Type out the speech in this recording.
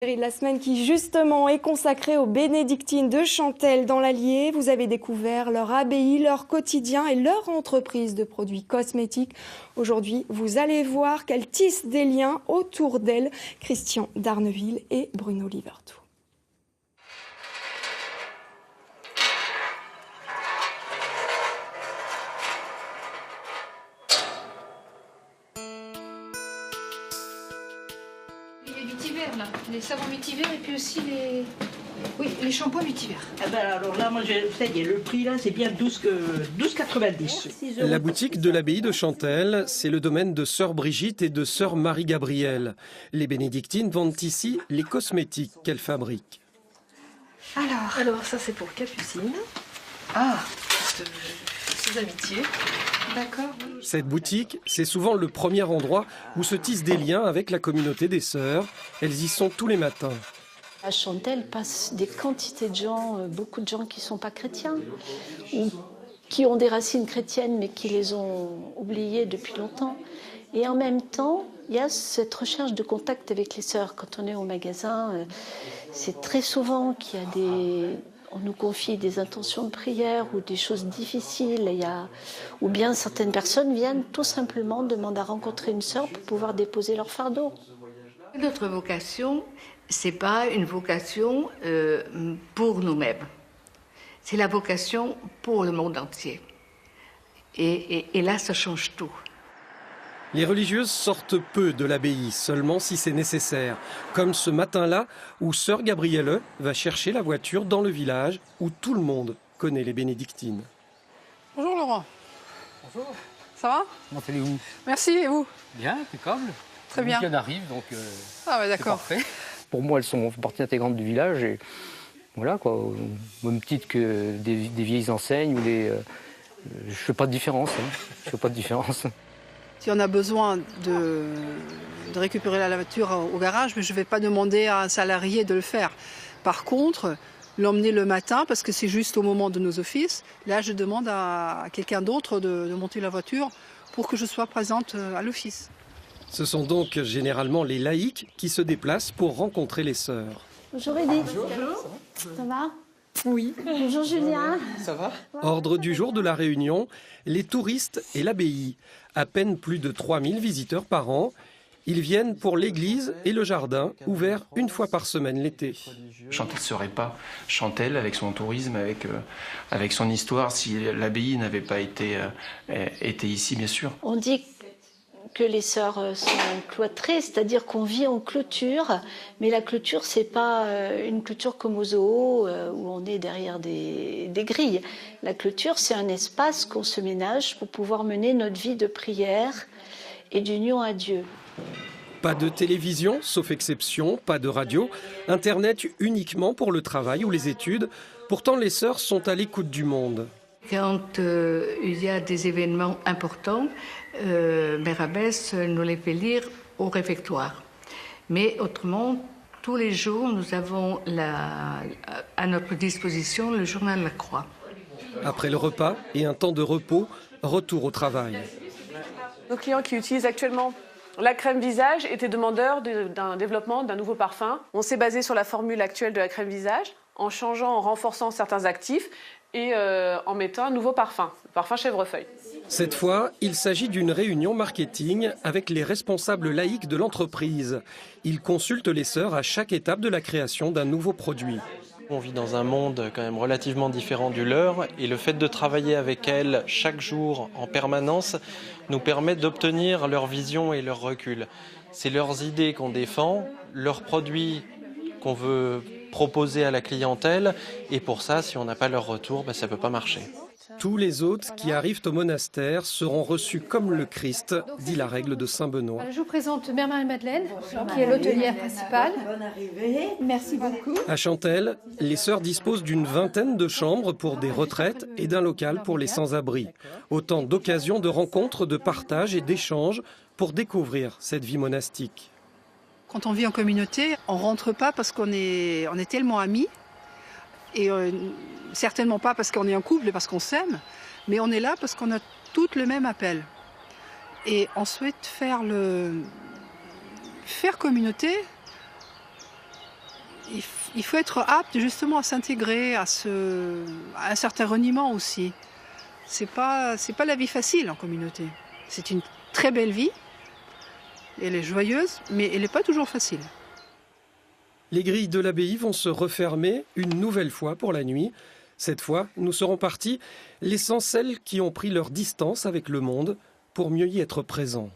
La semaine qui justement est consacrée aux bénédictines de Chantelle dans l'Allier. Vous avez découvert leur abbaye, leur quotidien et leur entreprise de produits cosmétiques. Aujourd'hui, vous allez voir qu'elles tissent des liens autour d'elles. Christian Darneville et Bruno Livertou. Là. Les savons Vetiver et puis aussi les shampoings Vetiver. Ah ben alors là, moi, ça y est, le prix là, c'est bien 12,90. La boutique de l'abbaye de Chantelle, c'est le domaine de sœur Brigitte et de sœur Marie-Gabrielle. Les bénédictines vendent ici les cosmétiques qu'elles fabriquent. Alors ça c'est pour Capucine. Ah, ses amitiés. D'accord. Cette boutique, c'est souvent le premier endroit où se tissent des liens avec la communauté des sœurs. Elles y sont tous les matins. À Chantelle passent des quantités de gens, beaucoup de gens qui ne sont pas chrétiens, ou qui ont des racines chrétiennes mais qui les ont oubliées depuis longtemps. Et en même temps, il y a cette recherche de contact avec les sœurs. Quand on est au magasin, c'est très souvent qu'il y a on nous confie des intentions de prière ou des choses difficiles. Ou bien certaines personnes viennent tout simplement demander à rencontrer une sœur pour pouvoir déposer leur fardeau. Notre vocation, c'est pas une vocation pour nous-mêmes. C'est la vocation pour le monde entier. Et là, ça change tout. Les religieuses sortent peu de l'abbaye, seulement si c'est nécessaire. Comme ce matin-là, où sœur Gabrielle va chercher la voiture dans le village où tout le monde connaît les bénédictines. Bonjour Laurent. Bonjour. Ça va? Comment allez-vous? Merci, et vous? Bien, impeccable. Très bien. Le week-end arrive, donc ah ouais, d'accord. c'est parfait. Pour moi, elles font partie intégrante du village. Et voilà, quoi, au même titre que des vieilles enseignes ou des... je fais pas de différence. Je fais pas de différence. Si on a besoin de récupérer la voiture au garage, mais je ne vais pas demander à un salarié de le faire. Par contre, l'emmener le matin, parce que c'est juste au moment de nos offices, là je demande à quelqu'un d'autre de monter la voiture pour que je sois présente à l'office. Ce sont donc généralement les laïcs qui se déplacent pour rencontrer les sœurs. Bonjour Edith. Bonjour. Ça va? Oui. Bonjour Julien. Ça va? Ordre du jour de la réunion, les touristes et l'abbaye. À peine plus de 3000 visiteurs par an. Ils viennent pour l'église et le jardin, ouverts une fois par semaine l'été. Chantelle ne serait pas Chantelle avec son tourisme, avec son histoire, si l'abbaye n'avait pas été ici, bien sûr. On dit que les sœurs sont cloîtrées, c'est-à-dire qu'on vit en clôture, mais la clôture, c'est pas une clôture comme au zoo où on est derrière des grilles. La clôture, c'est un espace qu'on se ménage pour pouvoir mener notre vie de prière et d'union à Dieu. Pas de télévision, sauf exception, pas de radio, Internet uniquement pour le travail ou les études. Pourtant, les sœurs sont à l'écoute du monde. Quand il y a des événements importants, Mère Abbesse nous les fait lire au réfectoire. Mais autrement, tous les jours, nous avons à notre disposition le journal La Croix. Après le repas et un temps de repos, retour au travail. Nos clients qui utilisent actuellement la crème visage étaient demandeurs d'un développement d'un nouveau parfum. On s'est basé sur la formule actuelle de la crème visage, en changeant, en renforçant certains actifs et en mettant un nouveau parfum, le parfum chèvrefeuille. Cette fois, il s'agit d'une réunion marketing avec les responsables laïcs de l'entreprise. Ils consultent les sœurs à chaque étape de la création d'un nouveau produit. On vit dans un monde quand même relativement différent du leur et le fait de travailler avec elles chaque jour en permanence nous permet d'obtenir leur vision et leur recul. C'est leurs idées qu'on défend, leurs produits qu'on veut proposer à la clientèle et pour ça, si on n'a pas leur retour, ça ne peut pas marcher. Tous les hôtes qui arrivent au monastère seront reçus comme le Christ, dit la règle de Saint Benoît. Je vous présente Mère Marie-Madeleine, qui est l'hôtelière principale. Bonne arrivée. Merci beaucoup. À Chantelle, les sœurs disposent d'une vingtaine de chambres pour des retraites et d'un local pour les sans-abri. Autant d'occasions de rencontres, de partage et d'échanges pour découvrir cette vie monastique. Quand on vit en communauté, on ne rentre pas parce qu'on est tellement amis. Et certainement pas parce qu'on est en couple et parce qu'on s'aime, mais on est là parce qu'on a toutes le même appel. Et on souhaite faire communauté il faut être apte justement à s'intégrer, à un certain reniement aussi. C'est pas la vie facile en communauté. C'est une très belle vie, elle est joyeuse, mais elle n'est pas toujours facile. Les grilles de l'abbaye vont se refermer une nouvelle fois pour la nuit. Cette fois, nous serons partis, laissant celles qui ont pris leur distance avec le monde pour mieux y être présentes.